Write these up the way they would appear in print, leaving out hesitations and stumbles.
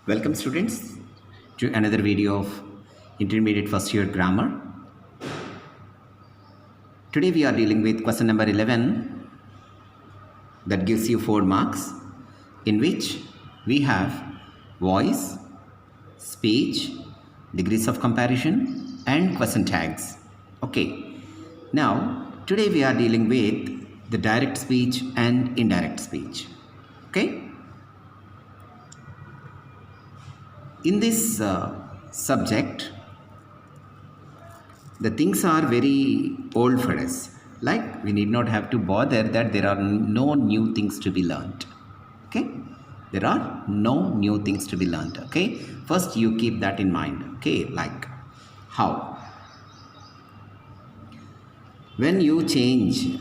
Welcome students to another video of intermediate first year grammar. Today we are dealing with question number 11 that gives you 4 marks, in which we have voice, speech, degrees of comparison and question tags. Okay, now today we are dealing with the direct speech and indirect speech. Okay. In this subject, the things are very old for us. Like, we need not have to bother that there are no new things to be learned. Okay? There are no new things to be learned. Okay? First, you keep that in mind. Okay? Like, how? When you change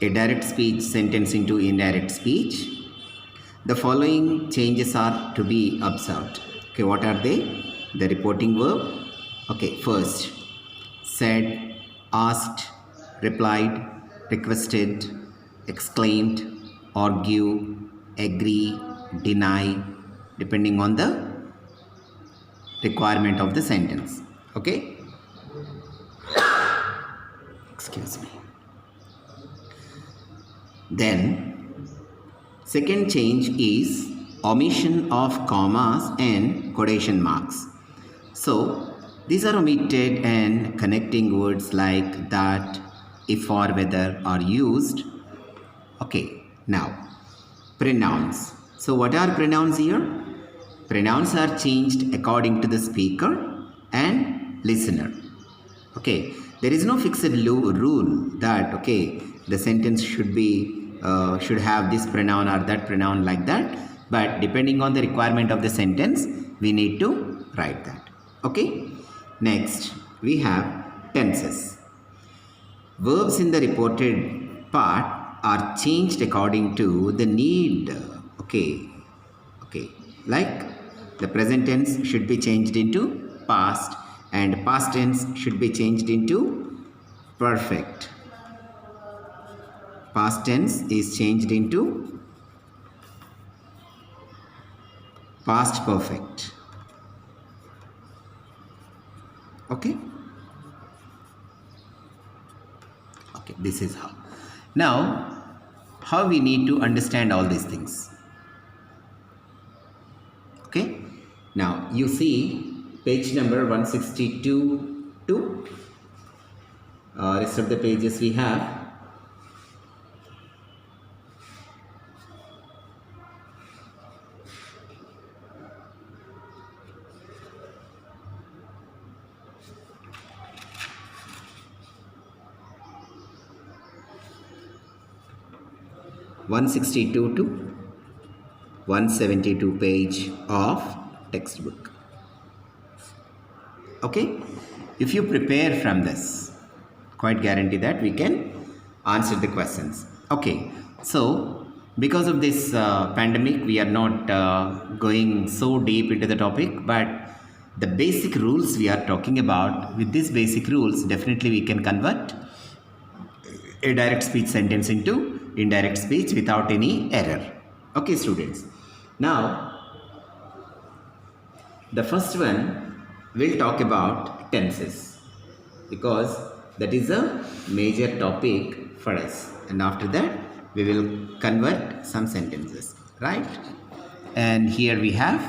a direct speech sentence into indirect speech, the following changes are to be observed. Okay, what are they? The reporting verb. Okay, first, said, asked, replied, requested, exclaimed, argue, agree, deny, depending on the requirement of the sentence. Okay? Excuse me. Then, second change is omission of commas and quotation marks. So, these are omitted and connecting words like that, if or whether are used. Okay, now, pronouns. So, what are pronouns here? Pronouns are changed according to the speaker and listener. Okay, there is no fixed rule that, okay, the sentence should be should have this pronoun or that pronoun like that, but depending on the requirement of the sentence, we need to write that. Okay. Next, we have tenses. Verbs in the reported part are changed according to the need. Okay. Like, the present tense should be changed into past, and past tense should be changed into perfect. Past tense is changed into past perfect. Okay? Okay, this is how. Now, how we need to understand all these things. Okay? Now, you see page number 162 to rest of the pages we have. (162 to 172) page of textbook. Okay, if you prepare from this, quite guarantee that we can answer the questions. Okay, so because of this pandemic, we are not going so deep into the topic, but the basic rules we are talking about, with these basic rules, definitely we can convert a direct speech sentence into indirect speech without any error. Okay, students. Now, the first one will talk about tenses, because that is a major topic for us, and after that we will convert some sentences, right? And here we have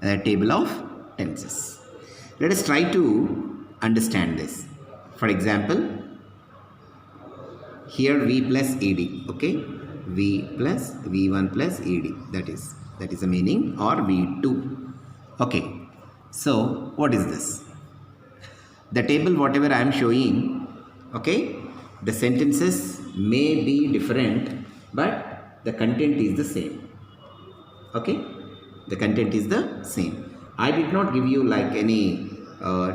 a table of tenses. Let us try to understand this. For example, here V plus ED, okay? V plus V1 plus ED, that is the meaning, or V2. Okay, so what is this? The table whatever I am showing, okay, the sentences may be different, but the content is the same. Okay, the content is the same. I did not give you like any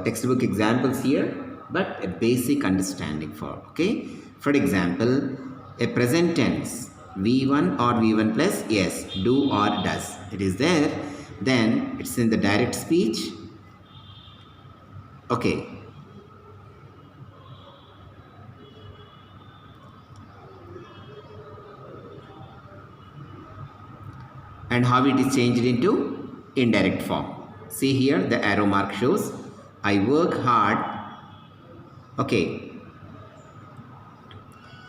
textbook examples here, but a basic understanding for, okay? For example, a present tense, V1 or V1 plus, yes, do or does, it is there, then it's in the direct speech. Okay. And how it is changed into indirect form. See here, the arrow mark shows I work hard. Okay,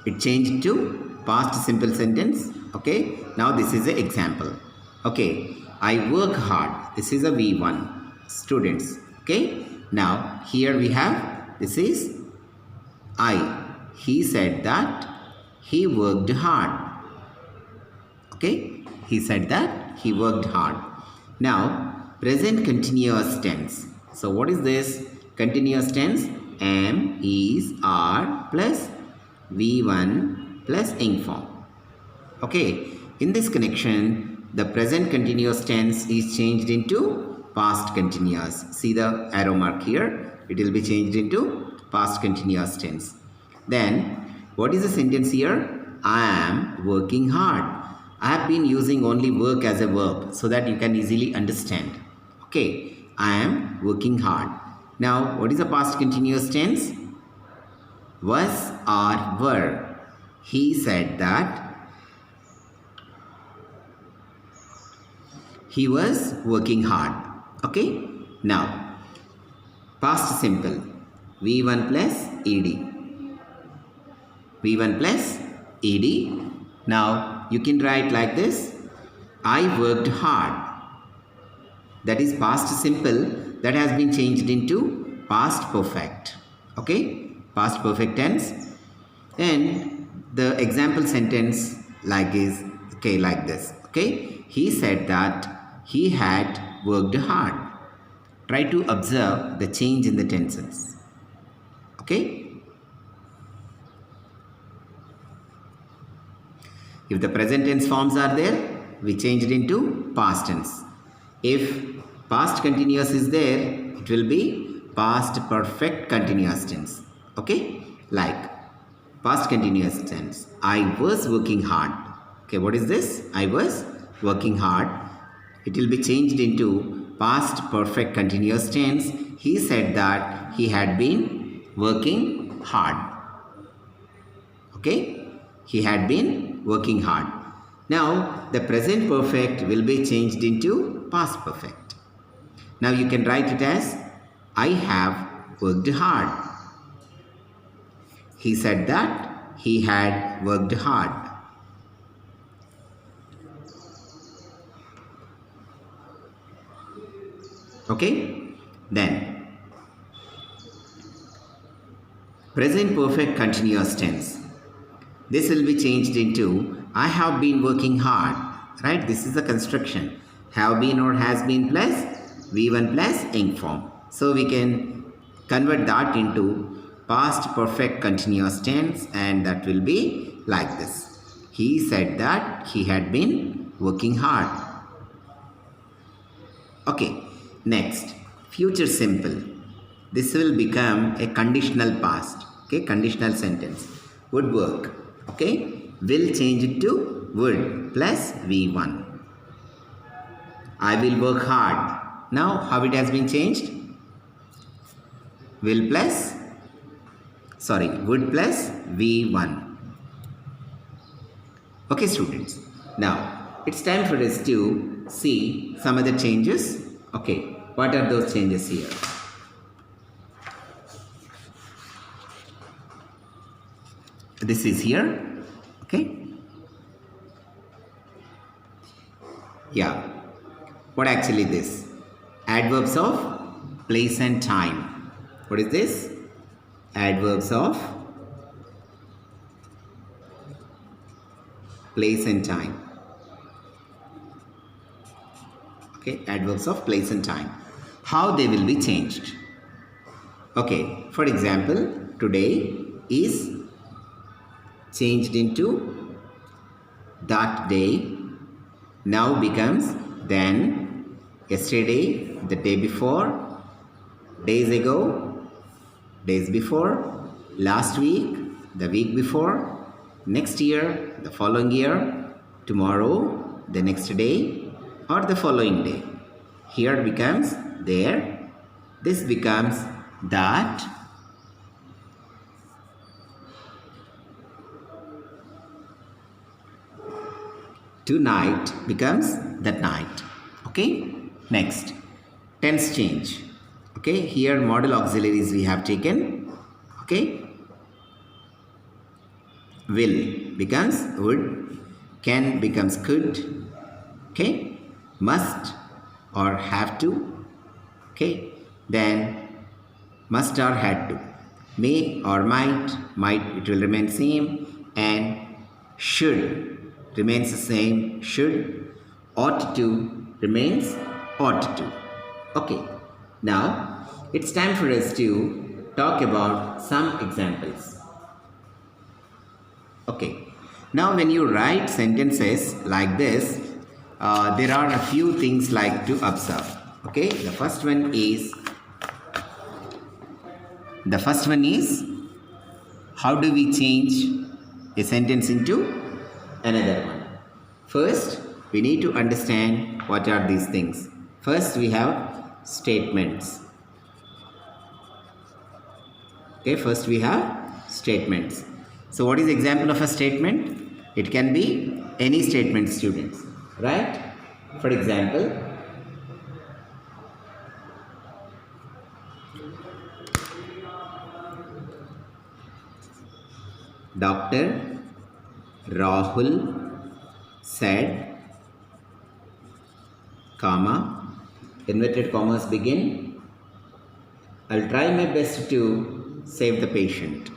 it changed to past simple sentence. Okay, now this is an example. Okay, I work hard. This is a V1, students. Okay, now here we have, this is I. He said that he worked hard. Okay, he said that he worked hard. Now present continuous tense. So what is this continuous tense? Am, is, are plus V1 plus ing form. Okay, in this connection the present continuous tense is changed into past continuous. See the arrow mark here, it will be changed into past continuous tense. Then what is the sentence here? I am working hard. I have been using only work as a verb so that you can easily understand. Okay, I am working hard. Now what is the past continuous tense? Was or were. He said that he was working hard. Okay, now past simple V1 plus ed. V1 plus ed. Now you can write like this, I worked hard. That is past simple that has been changed into past perfect. Okay, past perfect tense. And the example sentence like is, okay, like this. Okay, he said that he had worked hard. Try to observe the change in the tenses. Okay, if the present tense forms are there, we change it into past tense. If past continuous is there, it will be past perfect continuous tense. Okay, like past continuous tense, I was working hard. Okay, what is this? I was working hard. It will be changed into past perfect continuous tense. He said that he had been working hard. Okay, he had been working hard. Now the present perfect will be changed into past perfect. Now you can write it as I have worked hard. He said that he had worked hard. Okay, then present perfect continuous tense. This will be changed into I have been working hard. Right, this is the construction. Have been or has been plus V1 plus ing form. So we can convert that into past perfect continuous tense, and that will be like this. He said that he had been working hard. Okay, next future simple. This will become a conditional past. Okay, conditional sentence. Would work. Okay, will change it to would plus V1. I will work hard. Now how it has been changed? Will plus, sorry, would plus V1. Okay students, now it's time for us to see some other changes. Okay, what are those changes here? This is here. Okay, yeah, what actually this? Adverbs of place and time. What is this? Adverbs of place and time. Okay, adverbs of place and time. How they will be changed? Okay, for example, today is changed into that day. Now becomes then, yesterday, the day before, days ago, days before, last week, the week before, next year, the following year, tomorrow, the next day, or the following day. Here becomes there, this becomes that, tonight becomes that night. Okay, Next, tense change. Okay, here modal auxiliaries we have taken. Okay, will becomes would, can becomes could, okay, must or have to, okay, then must or had to, may or might it will remain same, and should remains the same, should, ought to remains ought to. Okay, now it's time for us to talk about some examples. Okay, now when you write sentences like this, there are a few things like to observe. Okay, the first one is how do we change a sentence into another one? First, we need to understand what are these things. First, we have statements. Okay, first we have statements. So what is the example of a statement? It can be any statement, students, right? For example, Dr. Rahul said, comma, inverted commas begin, I'll try my best to save the patient.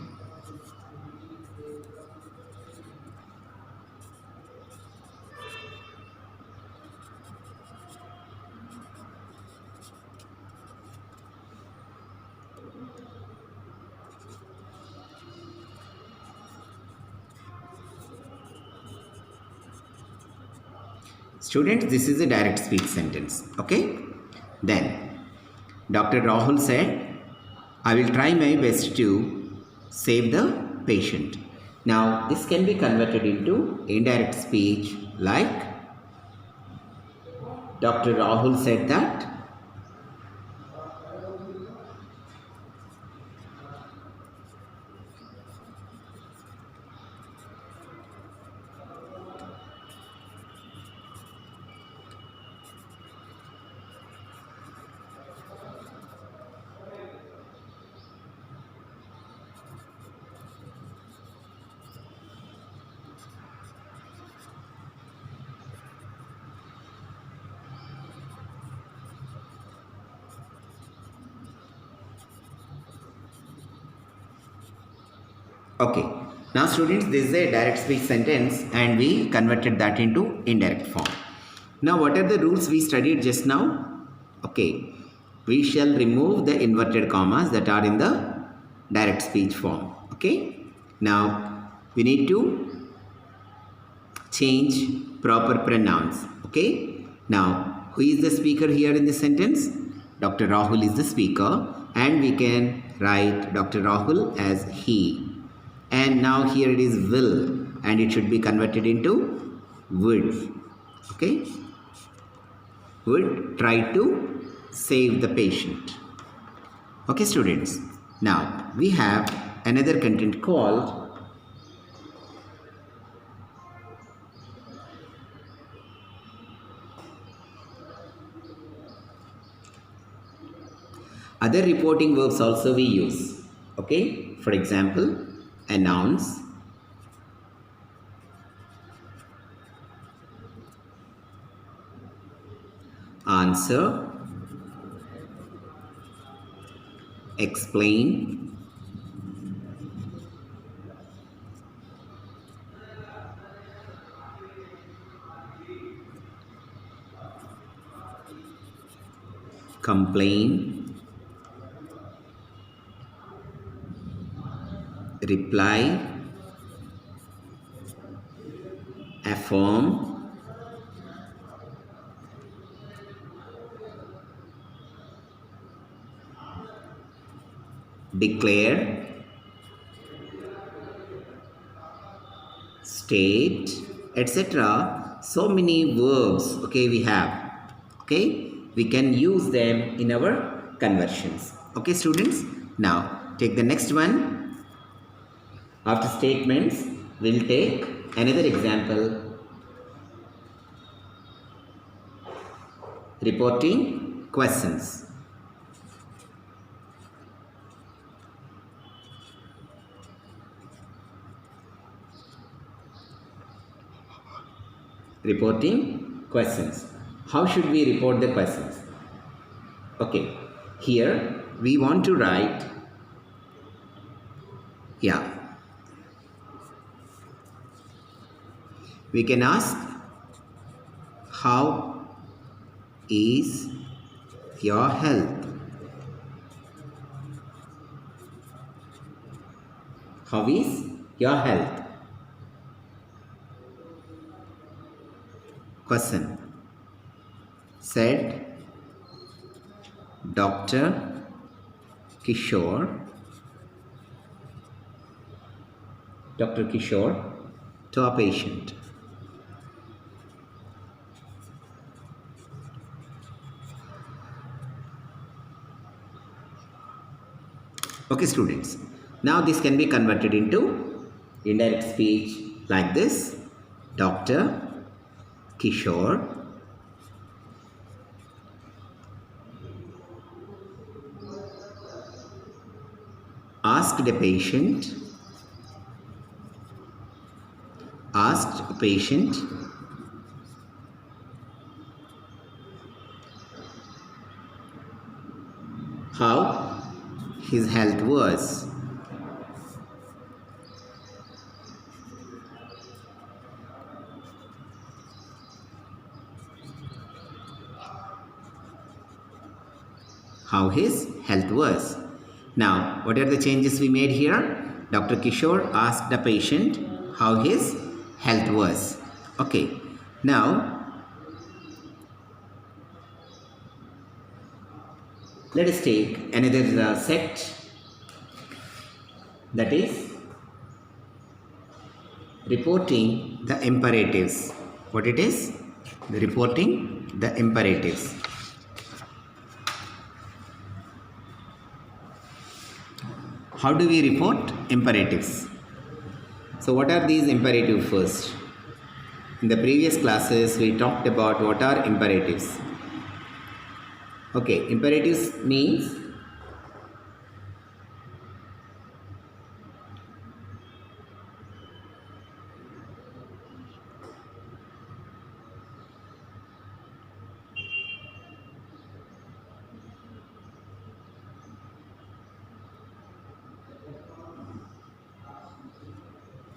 Students, this is a direct speech sentence. Okay? Then, Dr. Rahul said, I will try my best to save the patient. Now, this can be converted into indirect speech like Dr. Rahul said that okay. Now students, this is a direct speech sentence and we converted that into indirect form. Now what are the rules we studied just now? Okay, we shall remove the inverted commas that are in the direct speech form. Okay, now we need to change proper pronouns. Okay, now who is the speaker here in this sentence? Dr. Rahul is the speaker and we can write Dr. Rahul as he. And now here it is will and it should be converted into would. Okay, would try to save the patient. Okay students, now we have another content called other reporting verbs also we use. Okay, for example, announce, answer, explain, complain, reply, affirm, declare, state, etc. So many verbs, okay, we have. Okay, we can use them in our conversions. Okay students, now take the next one. After statements, we'll take another example Reporting questions. Reporting questions. How should we report the questions? Okay, here we want to write, we can ask, how is your health? How is your health? Question. Said Dr. Kishore to a patient. Okay, students. Now this can be converted into indirect speech like this. Dr. Kishore asked a patient how his health was. How his health was. Now, what are the changes we made here? Dr. Kishore asked the patient how his health was. Okay. Now, let us take another set, that is reporting the imperatives. What it is? Reporting the imperatives. How do we report imperatives? So what are these imperatives first? In the previous classes we talked about what are imperatives. Okay, imperatives means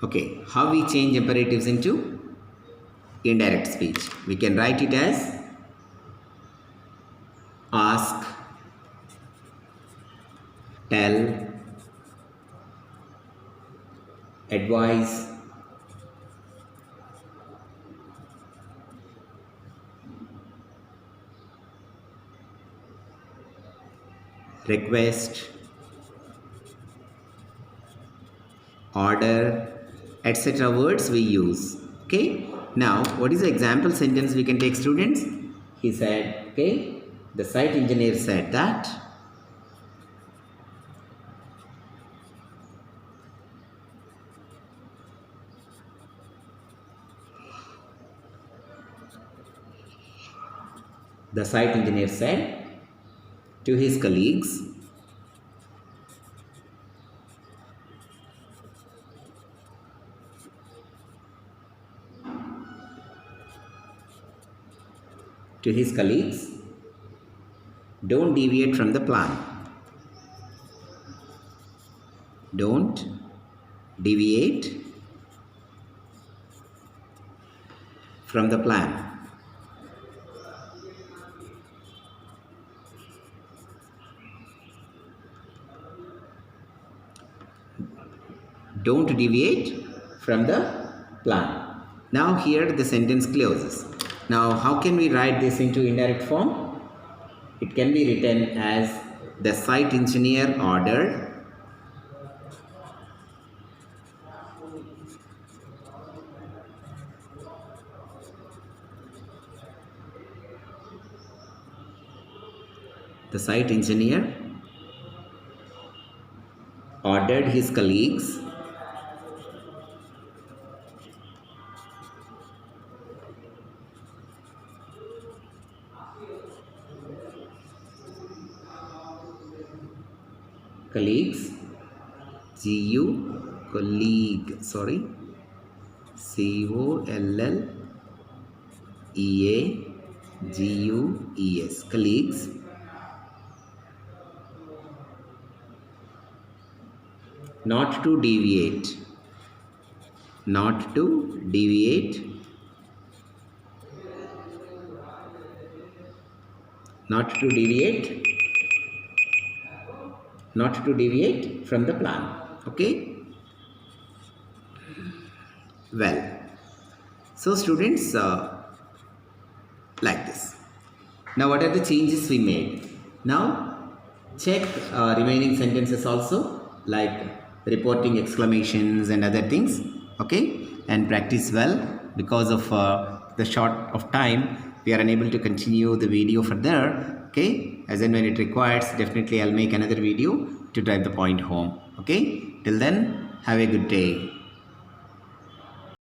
okay, how we change imperatives into indirect speech? We can write it as ask, tell, advise, request, order, etc. words we use. Okay. Now, what is the example sentence we can take, students? He said, okay, the site engineer said that the site engineer said to his colleagues don't deviate from the plan. Don't deviate from the plan. Don't deviate from the plan. Now here the sentence closes. Now how can we write this into indirect form? It can be written as the site engineer ordered his colleagues colleagues, G-U, colleague, sorry, C-O-L-L-E-A-G-U-E-S, colleagues. Not to deviate, not to deviate, not to deviate, not to deviate from the plan. Okay? Well, so students, like this. Now, what are the changes we made? Now, check remaining sentences also, like reporting exclamations and other things. Okay? And practice well. Because of the short of time, we are unable to continue the video further. Okay? As and when it requires, definitely I'll make another video to drive the point home. Okay? Till then, have a good day.